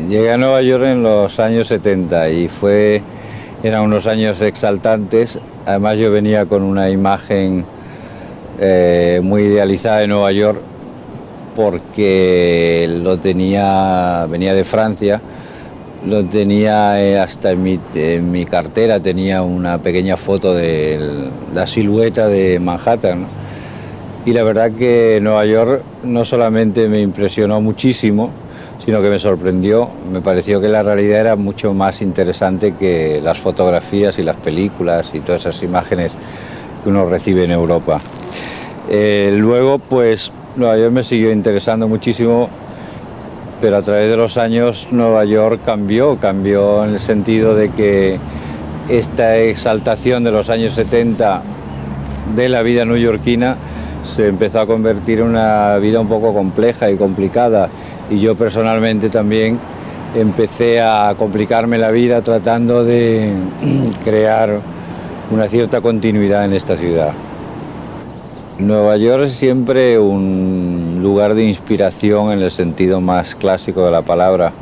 Llegué a Nueva York en los años 70 y eran unos años exaltantes. Además yo venía con una imagen muy idealizada de Nueva York porque venía de Francia, lo tenía hasta en mi cartera, tenía una pequeña foto de la silueta de Manhattan, ¿no? Y la verdad que Nueva York no solamente me impresionó muchísimo, sino que me sorprendió. Me pareció que la realidad era mucho más interesante que las fotografías y las películas y todas esas imágenes que uno recibe en Europa. Luego, pues, Nueva York me siguió interesando muchísimo, pero a través de los años Nueva York cambió en el sentido de que esta exaltación de los años 70 de la vida neoyorquina se empezó a convertir en una vida un poco compleja y complicada, y yo personalmente también empecé a complicarme la vida tratando de crear una cierta continuidad en esta ciudad. Nueva York es siempre un lugar de inspiración en el sentido más clásico de la palabra,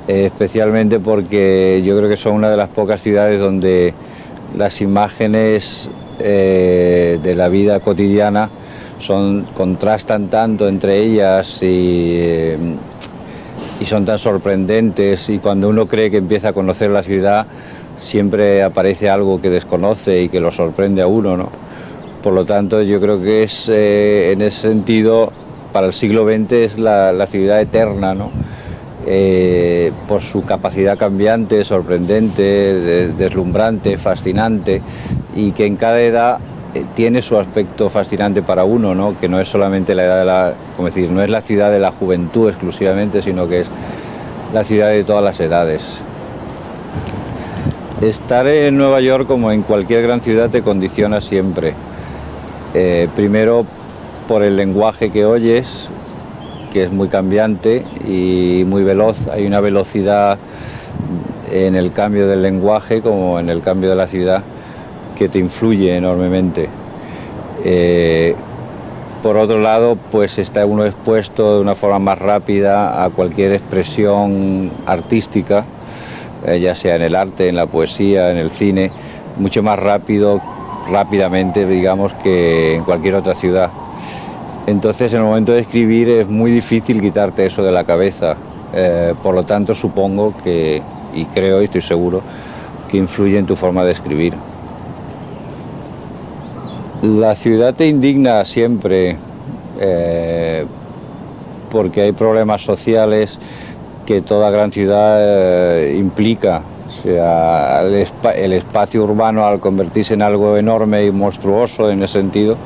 especialmente porque yo creo que son una de las pocas ciudades donde las imágenes de la vida cotidiana contrastan tanto entre ellas y son tan sorprendentes, y cuando uno cree que empieza a conocer la ciudad siempre aparece algo que desconoce y que lo sorprende a uno, ¿no? Por lo tanto, yo creo que es en ese sentido, para el siglo XX es la ciudad eterna, ¿no? Por su capacidad cambiante, sorprendente, deslumbrante, fascinante, y que en cada edad tiene su aspecto fascinante para uno, ¿no? Que no es solamente la edad no es la ciudad de la juventud exclusivamente, sino que es la ciudad de todas las edades. Estar en Nueva York, como en cualquier gran ciudad, te condiciona siempre. Primero por el lenguaje que oyes, que es muy cambiante y muy veloz. Hay una velocidad en el cambio del lenguaje como en el cambio de la ciudad que te influye enormemente. Por otro lado, pues está uno expuesto de una forma más rápida a cualquier expresión artística, ya sea en el arte, en la poesía, en el cine, mucho más rápidamente, digamos, que en cualquier otra ciudad. Entonces, en el momento de escribir es muy difícil quitarte eso de la cabeza. Por lo tanto, supongo que, y creo y estoy seguro, que influye en tu forma de escribir. La ciudad te indigna siempre, porque hay problemas sociales que toda gran ciudad implica. O sea, el espacio urbano, al convertirse en algo enorme y monstruoso en ese sentido,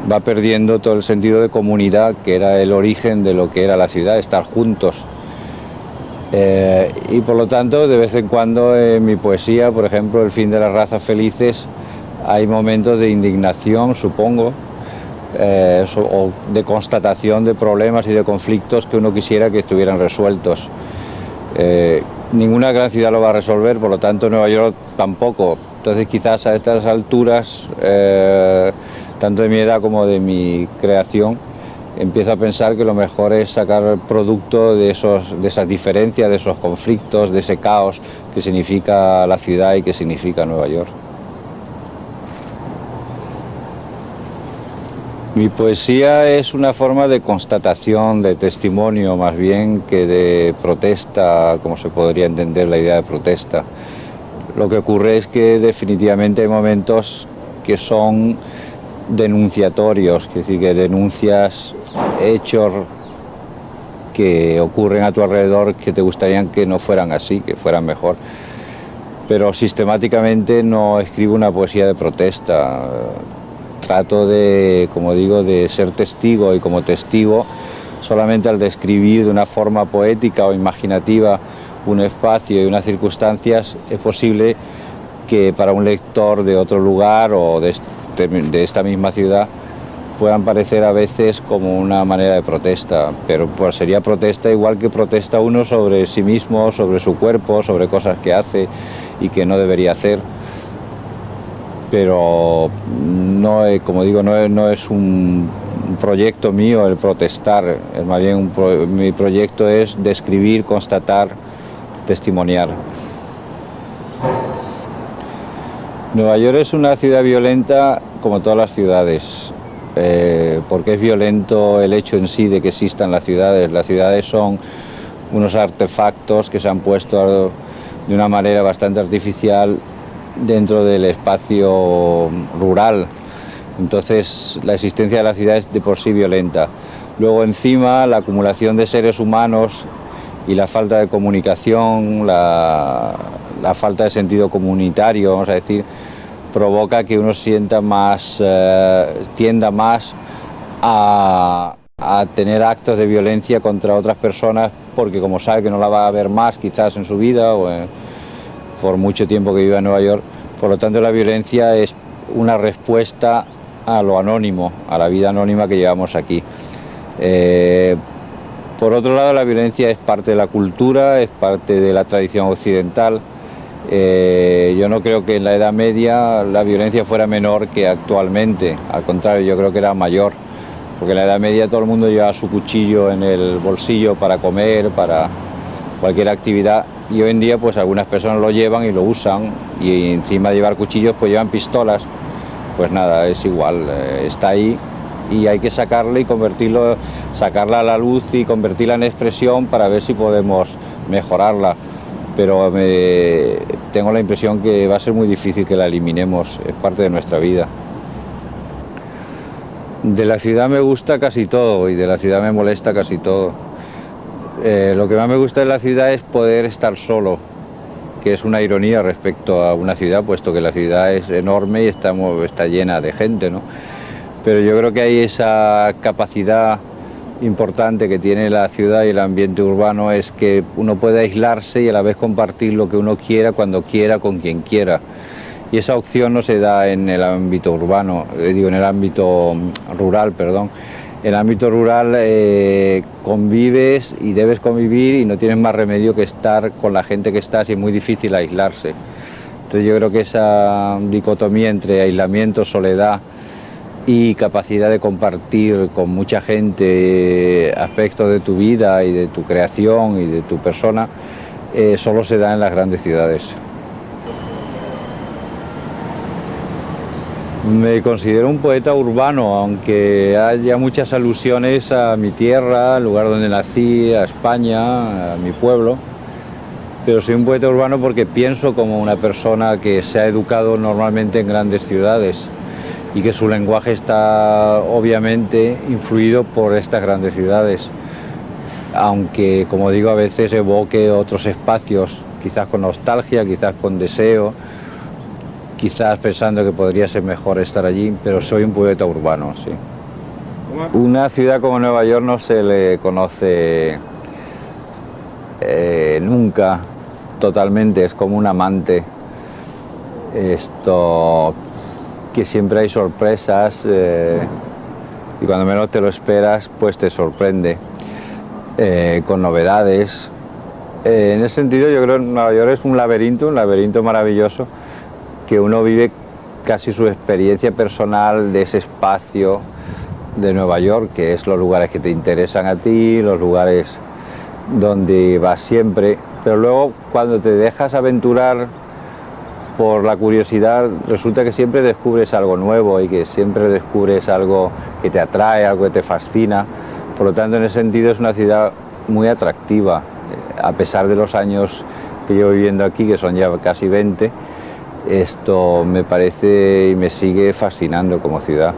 va perdiendo todo el sentido de comunidad, que era el origen de lo que era la ciudad, estar juntos. Y por lo tanto, de vez en cuando en mi poesía, por ejemplo, El fin de las razas felices, hay momentos de indignación, supongo, o de constatación de problemas y de conflictos que uno quisiera que estuvieran resueltos. Ninguna gran ciudad lo va a resolver, por lo tanto Nueva York tampoco. Entonces quizás a estas alturas, tanto de mi edad como de mi creación, empiezo a pensar que lo mejor es sacar producto de esas diferencias, de esos conflictos, de ese caos que significa la ciudad y que significa Nueva York. Mi poesía es una forma de constatación, de testimonio más bien que de protesta, como se podría entender la idea de protesta. Lo que ocurre es que definitivamente hay momentos que son denunciatorios, es decir, que denuncias hechos que ocurren a tu alrededor que te gustarían que no fueran así, que fueran mejor. Pero sistemáticamente no escribo una poesía de protesta. Trato de, como digo, de ser testigo, y como testigo, solamente al describir de una forma poética o imaginativa un espacio y unas circunstancias, es posible que para un lector de otro lugar o de esta misma ciudad puedan parecer a veces como una manera de protesta, pero pues sería protesta igual que protesta uno sobre sí mismo, sobre su cuerpo, sobre cosas que hace y que no debería hacer. Pero no, como digo, no es un un proyecto mío el protestar, es más bien mi proyecto es describir, constatar, testimoniar. Nueva York es una ciudad violenta como todas las ciudades, porque es violento el hecho en sí de que existan las ciudades. Las ciudades son unos artefactos que se han puesto de una manera bastante artificial dentro del espacio rural. Entonces la existencia de la ciudad es de por sí violenta. Luego encima la acumulación de seres humanos y la falta de comunicación, la falta de sentido comunitario, vamos a decir, provoca que uno sienta más, tienda más a tener actos de violencia contra otras personas, porque como sabe que no la va a ver más quizás en su vida o por mucho tiempo que viva en Nueva York, por lo tanto la violencia es una respuesta a lo anónimo, a la vida anónima que llevamos aquí. Por otro lado, la violencia es parte de la cultura, es parte de la tradición occidental. Yo no creo que en la Edad Media la violencia fuera menor que actualmente, al contrario, yo creo que era mayor, porque en la Edad Media todo el mundo llevaba su cuchillo en el bolsillo para comer, para cualquier actividad, y hoy en día pues algunas personas lo llevan y lo usan, y encima de llevar cuchillos pues llevan pistolas. Pues nada, es igual, está ahí y hay que sacarla y sacarla a la luz y convertirla en expresión para ver si podemos mejorarla. Pero tengo la impresión que va a ser muy difícil que la eliminemos, es parte de nuestra vida. De la ciudad me gusta casi todo y de la ciudad me molesta casi todo. Lo que más me gusta de la ciudad es poder estar solo, que es una ironía respecto a una ciudad, puesto que la ciudad es enorme y está llena de gente, ¿no? Pero yo creo que hay esa capacidad importante que tiene la ciudad y el ambiente urbano, es que uno puede aislarse y a la vez compartir lo que uno quiera, cuando quiera, con quien quiera. Y esa opción no se da en el ámbito urbano, en el ámbito rural, perdón. En el ámbito rural convives y debes convivir y no tienes más remedio que estar con la gente que estás y es muy difícil aislarse. Entonces yo creo que esa dicotomía entre aislamiento, soledad y capacidad de compartir con mucha gente aspectos de tu vida y de tu creación y de tu persona solo se da en las grandes ciudades. Me considero un poeta urbano, aunque haya muchas alusiones a mi tierra, al lugar donde nací, a España, a mi pueblo. Pero soy un poeta urbano porque pienso como una persona que se ha educado normalmente en grandes ciudades y que su lenguaje está obviamente influido por estas grandes ciudades. Aunque, como digo, a veces evoque otros espacios, quizás con nostalgia, quizás con deseo, quizás pensando que podría ser mejor estar allí, pero soy un poeta urbano, sí. Una ciudad como Nueva York no se le conoce nunca totalmente, es como un amante. Que siempre hay sorpresas y cuando menos te lo esperas, pues te sorprende con novedades. En ese sentido yo creo que Nueva York es un laberinto maravilloso, que uno vive casi su experiencia personal de ese espacio de Nueva York, que es los lugares que te interesan a ti, los lugares donde vas siempre, pero luego cuando te dejas aventurar por la curiosidad, resulta que siempre descubres algo nuevo y que siempre descubres algo que te atrae, algo que te fascina. Por lo tanto, en ese sentido es una ciudad muy atractiva, a pesar de los años que llevo viviendo aquí, que son ya casi 20, esto me parece y me sigue fascinando como ciudad.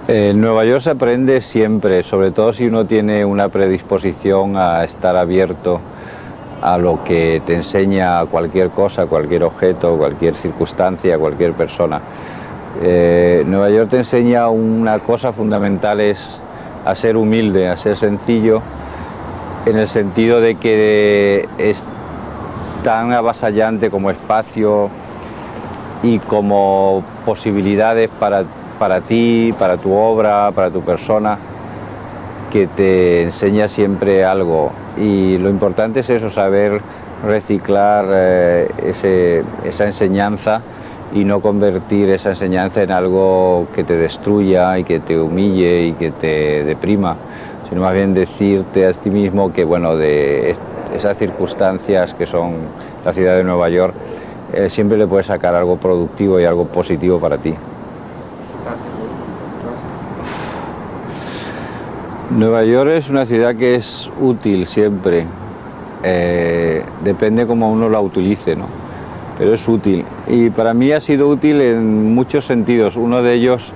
En Nueva York se aprende siempre, sobre todo si uno tiene una predisposición a estar abierto a lo que te enseña cualquier cosa, cualquier objeto, cualquier circunstancia, cualquier persona. Nueva York te enseña una cosa fundamental, es a ser humilde, a ser sencillo, en el sentido de que es tan avasallante como espacio y como posibilidades para ti, para tu obra, para tu persona, que te enseña siempre algo. Y lo importante es eso, saber reciclar esa enseñanza y no convertir esa enseñanza en algo que te destruya y que te humille y que te deprima, sino más bien decirte a ti mismo que, bueno, de esas circunstancias que son la ciudad de Nueva York, siempre le puedes sacar algo productivo y algo positivo para ti. Nueva York es una ciudad que es útil siempre, depende cómo uno la utilice, ¿no? Pero es útil. Y para mí ha sido útil en muchos sentidos. Uno de ellos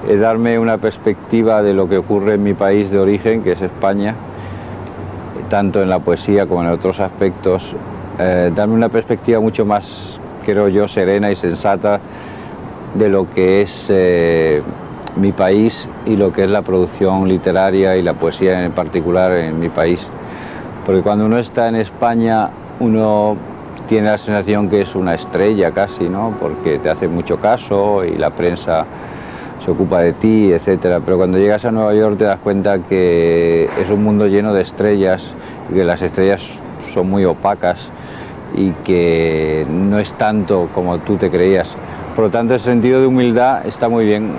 es darme una perspectiva de lo que ocurre en mi país de origen, que es España, tanto en la poesía como en otros aspectos. Darme una perspectiva mucho más, creo yo, serena y sensata de lo que es mi país y lo que es la producción literaria y la poesía en particular en mi país. Porque cuando uno está en España, uno tiene la sensación que es una estrella casi, ¿no? Porque te hace mucho caso y la prensa se ocupa de ti, etcétera. Pero cuando llegas a Nueva York te das cuenta que es un mundo lleno de estrellas y que las estrellas son muy opacas y que no es tanto como tú te creías. Por lo tanto, ese sentido de humildad está muy bien.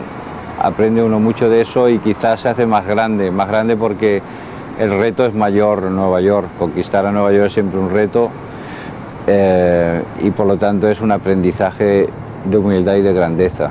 Aprende uno mucho de eso y quizás se hace más grande porque el reto es mayor en Nueva York. Conquistar a Nueva York es siempre un reto y por lo tanto es un aprendizaje de humildad y de grandeza.